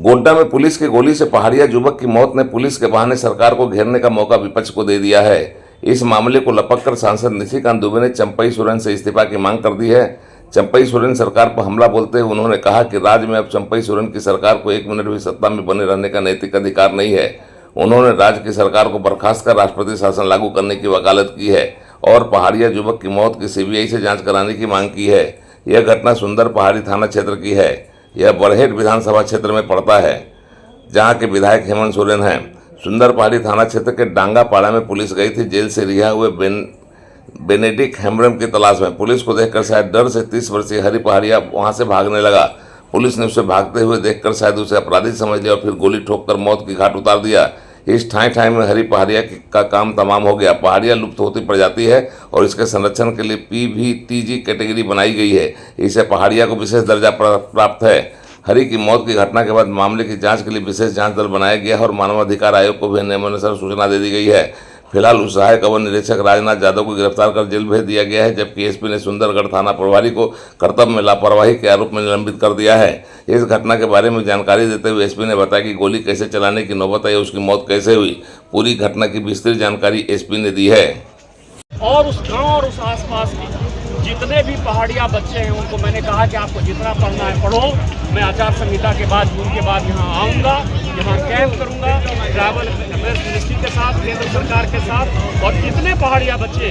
गोड्डा में पुलिस की गोली से पहाड़िया युवक की मौत ने पुलिस के बहाने सरकार को घेरने का मौका विपक्ष को दे दिया है। इस मामले को लपककर सांसद निशिकांत दुबे ने चंपई सोरेन से इस्तीफा की मांग कर दी है। चंपई सोरेन सरकार पर हमला बोलते हुए उन्होंने कहा कि राज्य में अब चंपई सोरेन की सरकार को 1 मिनट भी सत्ता में बने रहने का नैतिक अधिकार नहीं है। उन्होंने राज्य की सरकार को बर्खास्त कर राष्ट्रपति शासन लागू करने की वकालत की है और पहाड़िया युवक की मौत की सीबीआई से जांच कराने की मांग की है। यह घटना सुंदर पहाड़ी थाना क्षेत्र की है। यह बरहेट विधानसभा क्षेत्र में पड़ता है, जहां के विधायक हेमंत सोरेन हैं। सुंदर पहाड़ी थाना क्षेत्र के डांगापाड़ा में पुलिस गई थी जेल से रिहा हुए बेनेडिक्ट हेम्ब्रम की तलाश में। पुलिस को देखकर शायद डर से 30 वर्षीय हरि पहाड़िया वहां से भागने लगा। पुलिस ने उसे भागते हुए देखकर शायद उसे अपराधी समझ लिया और फिर गोली ठोककर मौत की घाट उतार दिया। इस ठाई में हरि पहाड़िया का काम तमाम हो गया। पहाड़िया लुप्त होती प्रजाति है और इसके संरक्षण के लिए PVTG कैटेगरी बनाई गई है। इसे पहाड़िया को विशेष दर्जा प्राप्त है। हरि की मौत की घटना के बाद मामले की जांच के लिए विशेष जांच दल बनाया गया है और मानवाधिकार आयोग को भी नियमानुसार सूचना दे दी गई है। फिलहाल उस सहायक अवर निरीक्षक राजनाथ यादव को गिरफ्तार कर जेल भेज दिया गया है, जबकि एसपी ने सुंदरगढ़ थाना प्रभारी को कर्तव्य में लापरवाही के आरोप में निलंबित कर दिया है। इस घटना के बारे में जानकारी देते हुए एसपी ने बताया कि गोली कैसे चलाने की नौबत आई, उसकी मौत कैसे हुई, पूरी घटना की विस्तृत जानकारी एसपी ने दी है। और उस गांव और उस आसपास के जितने भी पहाड़िया बच्चे हैं उनको मैंने कहा कि आपको जितना पढ़ना है पढ़ो। मैं आचार संहिता के बाद जून के बाद यहाँ आऊँगा, यहाँ कैंप करूँगा ट्रैवल अफेयर्स मिनिस्ट्री के साथ, केंद्र सरकार के साथ। और जितने पहाड़िया बच्चे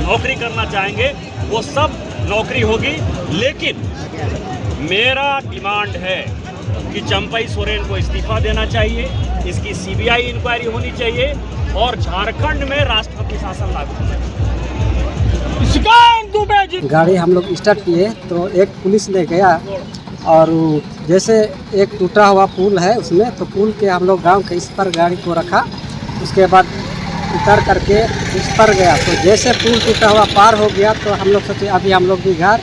नौकरी करना चाहेंगे वो सब नौकरी होगी। लेकिन मेरा डिमांड है कि चंपई सोरेन को इस्तीफा देना चाहिए, इसकी CBI इंक्वायरी होनी चाहिए और झारखंड में राष्ट्रपति शासन लागू होना चाहिए। गाड़ी हम लोग स्टार्ट किए तो एक पुलिस ले गया और जैसे एक टूटा हुआ पुल है उसमें, तो पुल के हम लोग गांव के इस पर गाड़ी को रखा। उसके बाद उतर करके इस पर गया, तो जैसे पुल टूटा हुआ पार हो गया तो हम लोग सोचे अभी हम लोग भी घर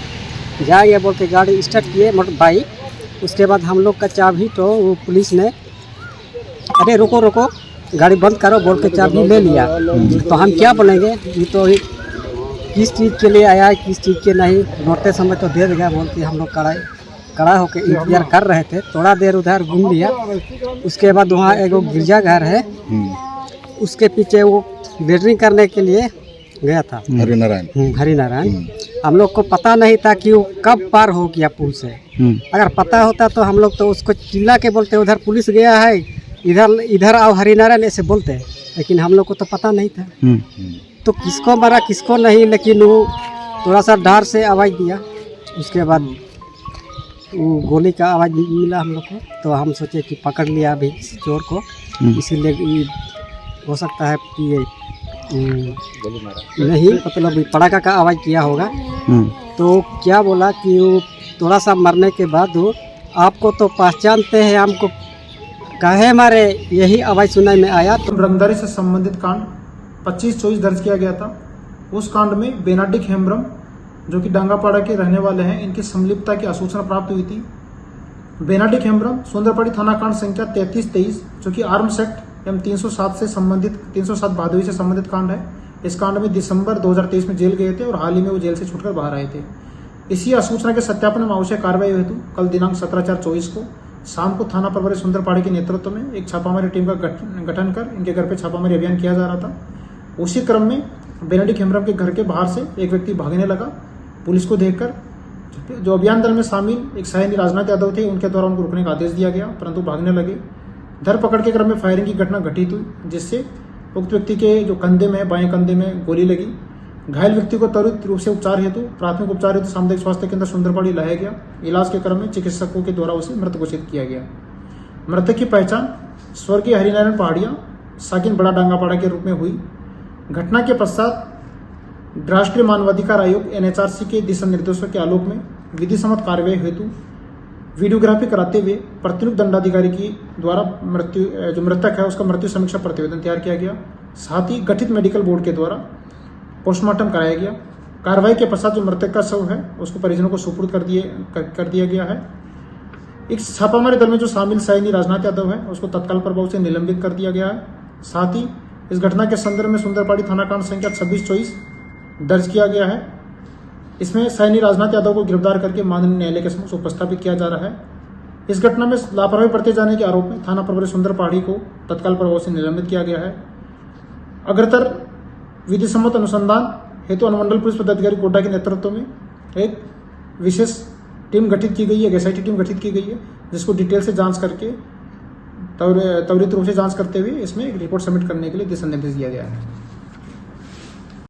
जाएंगे बोल के गाड़ी स्टार्ट किए मोटर बाइक। उसके बाद हम लोग का चाबी तो वो पुलिस ने अरे रुको रुको गाड़ी बंद करो बोल के चाबी ले लिया। तो हम क्या बोलेंगे, ये तो किस चीज़ के लिए आया है किस चीज़ के नहीं, लौटते समय तो दे देगा बोल के हम लोग कड़ा होकर इंतजार कर रहे थे। थोड़ा देर उधर घूम लिया। उसके बाद वहाँ एक गिरजा घर है, उसके पीछे वो लेटरिंग करने के लिए गया था हरिनारायण। हम लोग को पता नहीं था कि वो कब पार हो गया पुल से। अगर पता होता तो हम लोग तो उसको चिल्ला के बोलते उधर पुलिस गया है, इधर आओ हरिनारायण ऐसे बोलते, लेकिन हम लोग को तो पता नहीं था। तो किसको मारा किसको नहीं, लेकिन वो थोड़ा सा डर से आवाज़ दिया। उसके बाद वो गोली का आवाज़ मिला हम लोग को, तो हम सोचे कि पकड़ लिया अभी चोर को, इसीलिए हो सकता है कि ये नहीं मतलब पटाखा का आवाज़ किया होगा। तो क्या बोला कि वो थोड़ा सा मरने के बाद वो आपको तो पहचानते हैं, हमको काहे मारे, यही आवाज़ सुनाई में आया। तो रंगदारी से संबंधित कांड 25-24 दर्ज किया गया था। उस कांड में बेनेडिक्ट हेम्ब्रम जो कि डांगापाड़ा के रहने वाले हैं, इनकी संलिप्तता की सूचना प्राप्त हुई थी। बेनेडिक्ट हेम्ब्रम सुंदरपहाड़ी थाना कांड संख्या 3323 जो कि आर्म्स एक्ट एवं 307 से संबंधित 307 भादवी से संबंधित कांड है। इस कांड में दिसंबर 2023 में जेल गए थे और हाल ही में वो जेल से छूटकर बाहर आए थे। इसी सूचना के सत्यापन में आवश्यक कार्रवाई हेतु कल दिनांक 17/4/24 को शाम को थाना प्रभारी सुंदरपहाड़ी के नेतृत्व में एक छापामारी टीम का गठन कर इनके घर पे छापामारी अभियान किया जा रहा था। उसी क्रम में बेनेडिक्ट हेम्ब्रम के घर के बाहर से एक व्यक्ति भागने लगा। पुलिस को देखकर जो अभियान दल में शामिल एक सहायक राजनाथ यादव थे, उनके द्वारा उनको रुकने का आदेश दिया गया, परंतु भागने लगे। धरपकड़ के क्रम में फायरिंग की घटना घटित हुई, जिससे उक्त व्यक्ति के जो कंधे में बाएं कंधे में गोली लगी। घायल व्यक्ति को त्वरित रूप से उपचार हेतु प्राथमिक उपचार हेतु सामुदायिक स्वास्थ्य केंद्र सुंदरपहाड़ी लाया गया। इलाज के क्रम में चिकित्सकों के द्वारा उसे मृत घोषित किया गया। मृतक की पहचान स्वर्गीय हरिनारायण पहाड़िया साकिन बड़ा डांगापाड़ा के रूप में हुई। घटना के पश्चात राष्ट्रीय मानवाधिकार आयोग NHRC के दिशा निर्देशों के आलोक में विधि सम्मत कार्रवाई हेतु वीडियोग्राफी कराते हुए प्रतिनियुक्त दंडाधिकारी की द्वारा जो मृतक है उसका मृत्यु समीक्षा प्रतिवेदन तैयार किया गया। साथ ही गठित मेडिकल बोर्ड के द्वारा पोस्टमार्टम कराया गया। कार्रवाई के पश्चात जो मृतक का शव है उसको परिजनों को सुपुर्द कर दिया गया है। इस छापामारी दल में जो शामिल सैनी राजनाथ यादव है उसको तत्काल प्रभाव से निलंबित कर दिया गया है। साथ ही इस घटना के संदर्भ में सुंदरपहाड़ी थाना कांड संख्या 2624 दर्ज किया गया है। इसमें सैनी राजनाथ यादव को गिरफ्तार करके माननीय न्यायालय के समक्ष उपस्थापित किया जा रहा है। इस घटना में लापरवाही बरते जाने के आरोप में थाना प्रभारी सुंदर पहाड़ी को तत्काल प्रभाव से निलंबित किया गया है। अग्रतर विधि सम्मत अनुसंधान हेतु अनुमंडल पुलिस पदाधिकारी कोटा के नेतृत्व में एक विशेष टीम गठित की गई है, एसआईटी टीम गठित की गई है, जिसको डिटेल से जांच करके त्वरित रूप से जांच करते हुए इसमें एक रिपोर्ट सबमिट करने के लिए दिशा निर्देश दिया गया है।